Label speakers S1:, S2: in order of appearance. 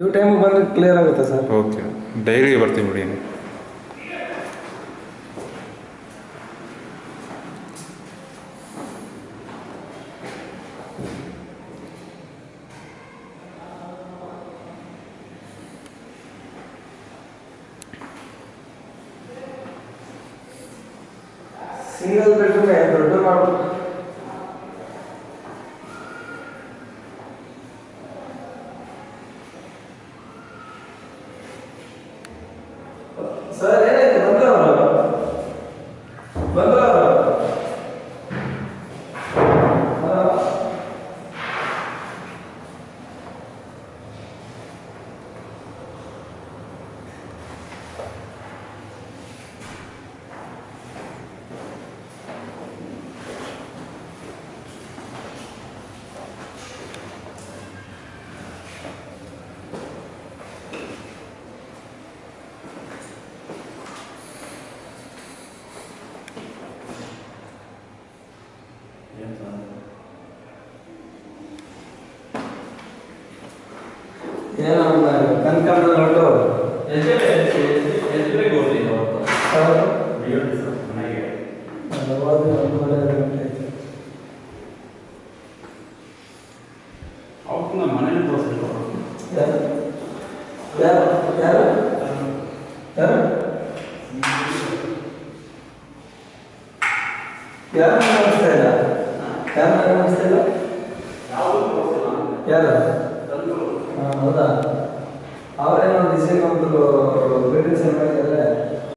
S1: ನೀವು ಟೈಮಿಗೆ ಬಂದರೆ ಕ್ಲಿಯರ್ ಆಗುತ್ತೆ ಸರ್.
S2: ಓಕೆ, ಡೈರಿಗೆ ಬರ್ತೀವಿ ಬಿಡಿ.
S1: ಸಿಂಗಲ್ ಬೆಡ್ರೂಮ್ ದೊಡ್ಡ ಮಾಡ್ಬೋದು ಸರ್. ಏನಾಯ್ತು ಬಂದ್ರ ಏನೋ ಕನ್ಕಂಡ ನೋಟು ಯಾರು ಅನಿಸ್ತಾ ಇಲ್ಲ. ಯಾರು? ಹಾಂ, ಹೌದಾ? ಅವರೇನೋ ಡಿಸೈನ್ ಒಂದು ಬಿಲ್ಡಿಂಗ್ ಸೆಂಟರ್